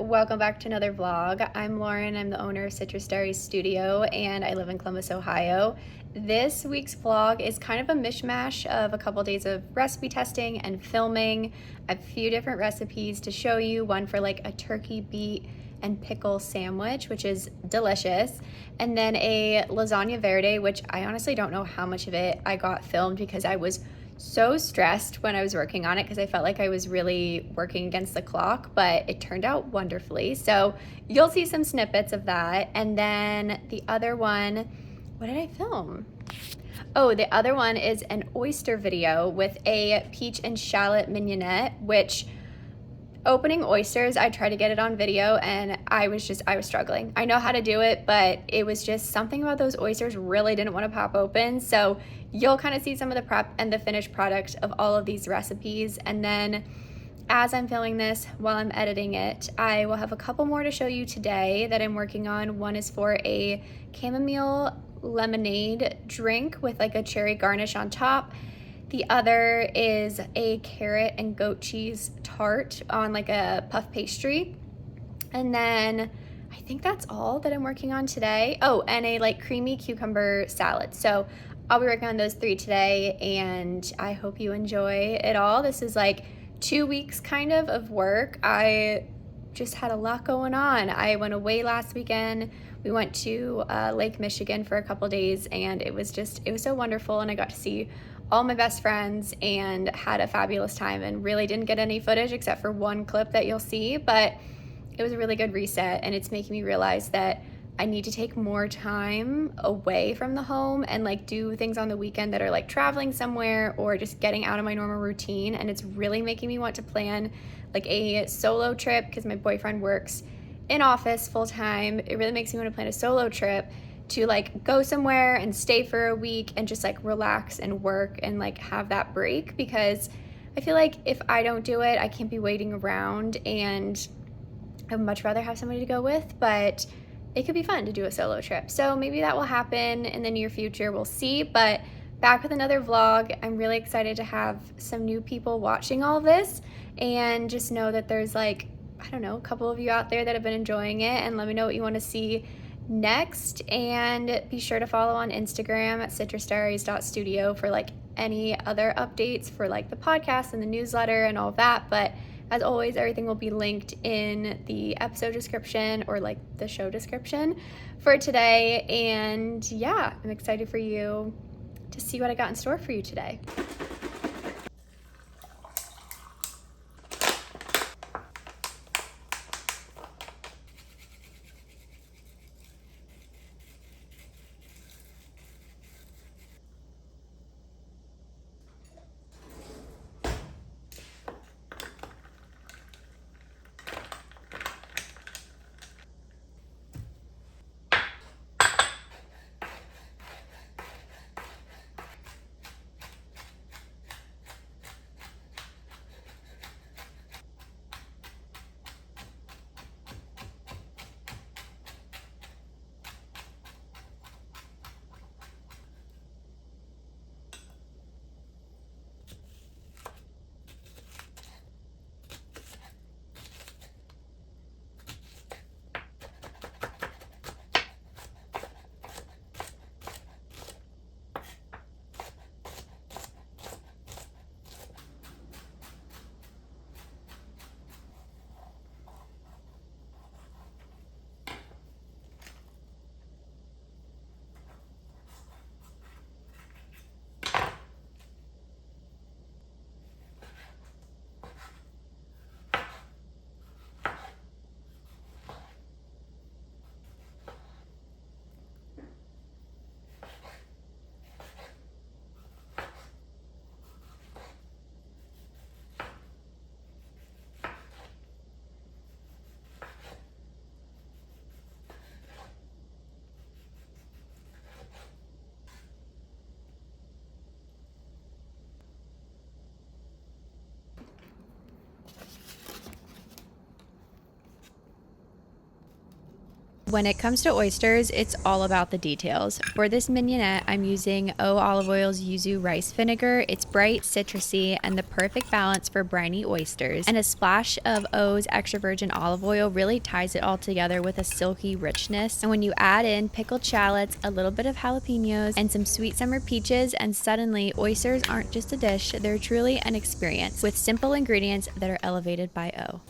welcome back to another vlog. I'm Lauren, I'm the owner of Diaries Studio, and I live in Columbus, Ohio. This week's vlog is kind of a mishmash of a couple days of recipe testing and filming. I have a few different recipes to show you, one for like a turkey beet and pickle sandwich, which is delicious, and then a lasagna verde, which I honestly don't know how much of it I got filmed because I was so stressed when I was working on it because I felt like I was really working against the clock, but it turned out wonderfully. So you'll see some snippets of that. And then the other one, what did I film? Oh, the other one is an oyster video with a peach and shallot mignonette, which opening oysters, I tried to get it on video and I was struggling. I know how to do it, but it was just something about those oysters really didn't want to pop open. So you'll kind of see some of the prep and the finished product of all of these recipes. And then as I'm filming this, while I'm editing it, I will have a couple more to show you today that I'm working on. One is for a chamomile lemonade drink with like a cherry garnish on top. The other is a carrot and goat cheese tart on like a puff pastry. And then I think that's all that I'm working on today. Oh, and a like creamy cucumber salad. So I'll be working on those three today, and I hope you enjoy it all. This is like 2 weeks kind of work. I just had a lot going on. I went away last weekend. We went to Lake Michigan for a couple days, and it was so wonderful, and I got to see all my best friends and had a fabulous time, and really didn't get any footage except for one clip that you'll see, but it was a really good reset, and it's making me realize that I need to take more time away from the home and like do things on the weekend that are like traveling somewhere or just getting out of my normal routine. And it's really making me want to plan like a solo trip because my boyfriend works in office full time. It really makes me want to plan a solo trip to like go somewhere and stay for a week and just like relax and work and like have that break, because I feel like if I don't do it, I can't be waiting around, and I'd much rather have somebody to go with, but it could be fun to do a solo trip. So maybe that will happen in the near future, we'll see. But back with another vlog. I'm really excited to have some new people watching all this, and just know that there's like, I don't know, a couple of you out there that have been enjoying it, and let me know what you want to see next. And be sure to follow on Instagram at citrusdiaries.studio for like any other updates for like the podcast and the newsletter and all of that. But as always, everything will be linked in the episode description or like the show description for today. And yeah, I'm excited for you to see what I got in store for you today. When it comes to oysters, it's all about the details. For this mignonette, I'm using O Olive Oil's yuzu rice vinegar. It's bright, citrusy, and the perfect balance for briny oysters. And a splash of O's extra virgin olive oil really ties it all together with a silky richness. And when you add in pickled shallots, a little bit of jalapenos, and some sweet summer peaches, and suddenly oysters aren't just a dish, they're truly an experience with simple ingredients that are elevated by O.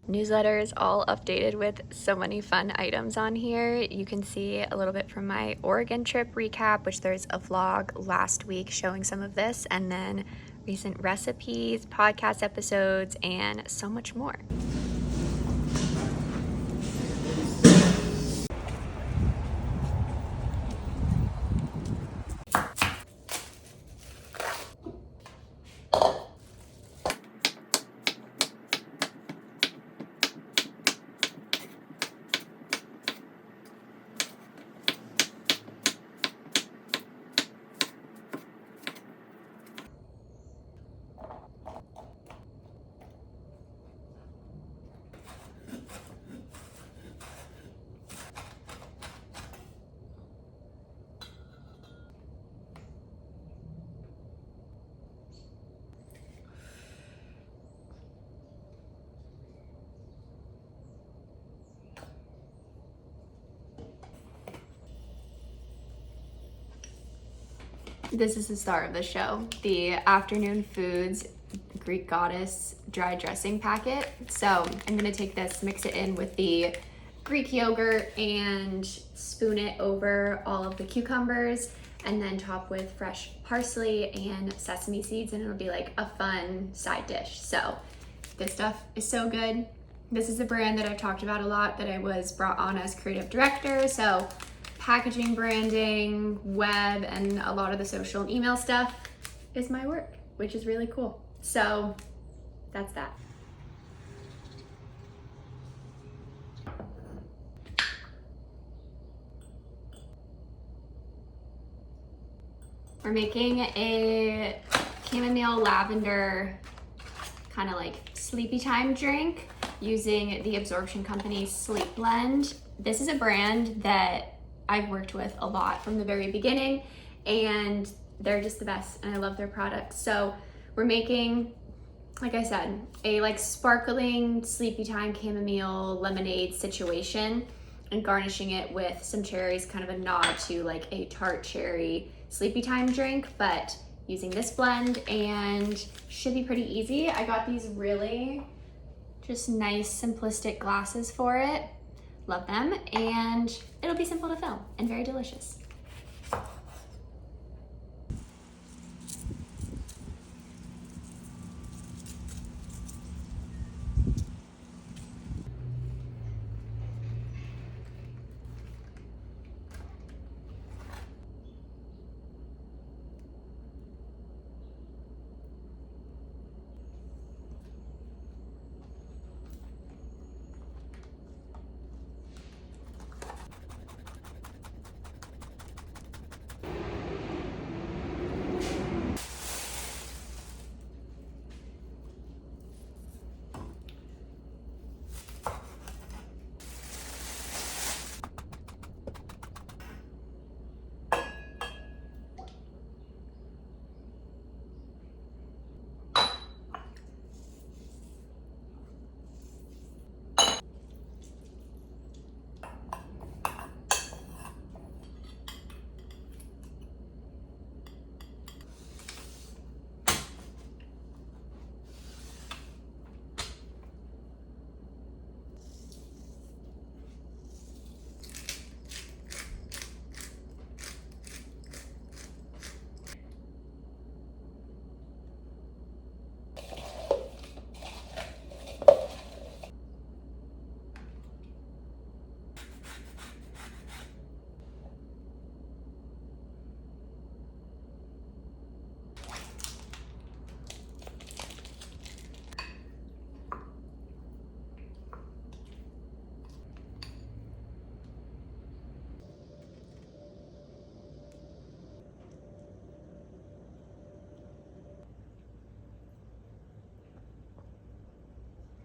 Newsletter is all updated with so many fun items on here. You can see a little bit from my Oregon trip recap, which there's a vlog last week showing some of this, and then recent recipes, podcast episodes, and so much more. This is the star of the show, the afternoon foods Greek goddess dry dressing packet. So I'm gonna take this, mix it in with the Greek yogurt, and spoon it over all of the cucumbers, and then top with fresh parsley and sesame seeds, and it'll be like a fun side dish. So this stuff is so good. This is a brand that I've talked about a lot, that I was brought on as creative director. So packaging, branding, web, and a lot of the social and email stuff is my work, which is really cool. So that's that. We're making a chamomile lavender kind of like sleepy time drink using the Absorption Company's Sleep Blend. This is a brand that I've worked with a lot from the very beginning, and they're just the best, and I love their products. So we're making, like I said, a like sparkling sleepy time chamomile lemonade situation, and garnishing it with some cherries, kind of a nod to like a tart cherry sleepy time drink, but using this blend, and should be pretty easy. I got these really just nice simplistic glasses for it. Love them, and it'll be simple to film and very delicious.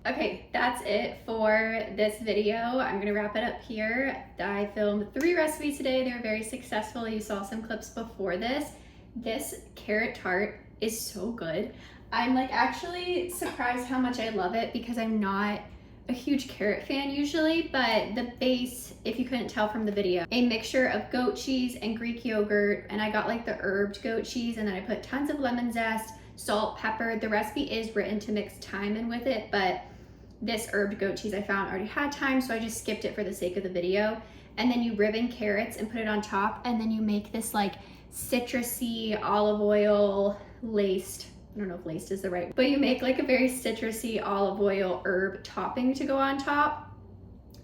Okay, that's it for this video. I'm gonna wrap it up here. I filmed 3 recipes today. They were very successful. You saw some clips before this. This carrot tart is so good. I'm like actually surprised how much I love it because I'm not a huge carrot fan usually, but the base, if you couldn't tell from the video, a mixture of goat cheese and Greek yogurt, and I got like the herbed goat cheese, and then I put tons of lemon zest, salt, pepper. The recipe is written to mix thyme in with it, but this herbed goat cheese I found already had thyme, so I just skipped it for the sake of the video. And then you ribbon carrots and put it on top, and then you make this like citrusy olive oil laced, I don't know if laced is the right, but you make like a very citrusy olive oil herb topping to go on top.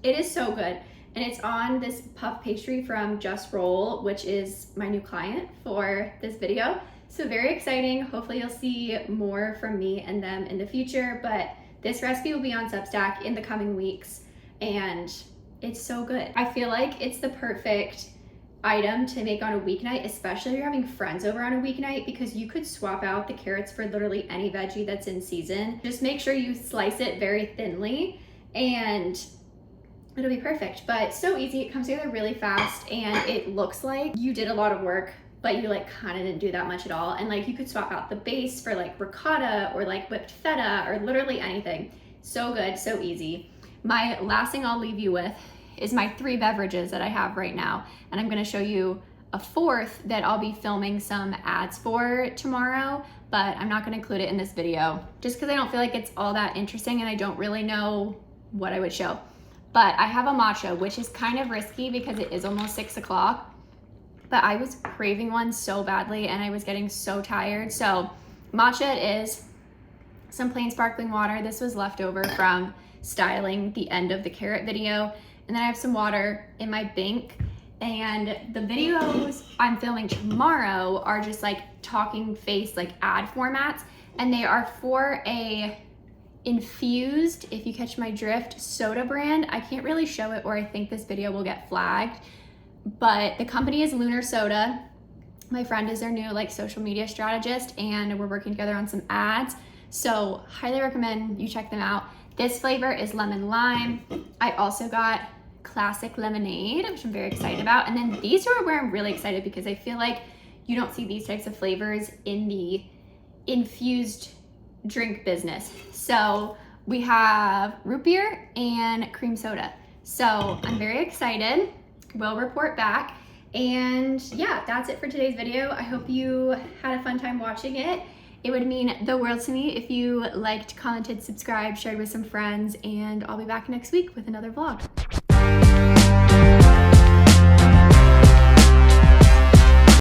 It is so good. And it's on this puff pastry from JusRol, which is my new client for this video. So very exciting. Hopefully you'll see more from me and them in the future, but this recipe will be on Substack in the coming weeks, and it's so good. I feel like it's the perfect item to make on a weeknight, especially if you're having friends over on a weeknight, because you could swap out the carrots for literally any veggie that's in season. Just make sure you slice it very thinly and it'll be perfect. But so easy, it comes together really fast, and it looks like you did a lot of work, but you like kind of didn't do that much at all. And like you could swap out the base for like ricotta or like whipped feta or literally anything. So good, so easy. My last thing I'll leave you with is my 3 beverages that I have right now. And I'm gonna show you a 4th that I'll be filming some ads for tomorrow, but I'm not gonna include it in this video just because I don't feel like it's all that interesting and I don't really know what I would show. But I have a matcha, which is kind of risky because it is almost 6 o'clock. But I was craving one so badly and I was getting so tired. So matcha it is, some plain sparkling water. This was left over from styling the end of the carrot video. And then I have some water in my Bink. And the videos I'm filming tomorrow are just like talking face, like ad formats. And they are for a infused, if you catch my drift, soda brand. I can't really show it or I think this video will get flagged. But the company is Looner Soda. My friend is their new like social media strategist, and we're working together on some ads. So highly recommend you check them out. This flavor is lemon lime. I also got classic lemonade, which I'm very excited about. And then these are where I'm really excited because I feel like you don't see these types of flavors in the infused drink business. So we have root beer and cream soda. So I'm very excited. We'll report back. And yeah, that's it for today's video. I hope you had a fun time watching it. It would mean the world to me if you liked, commented, subscribed, shared with some friends, and I'll be back next week with another vlog.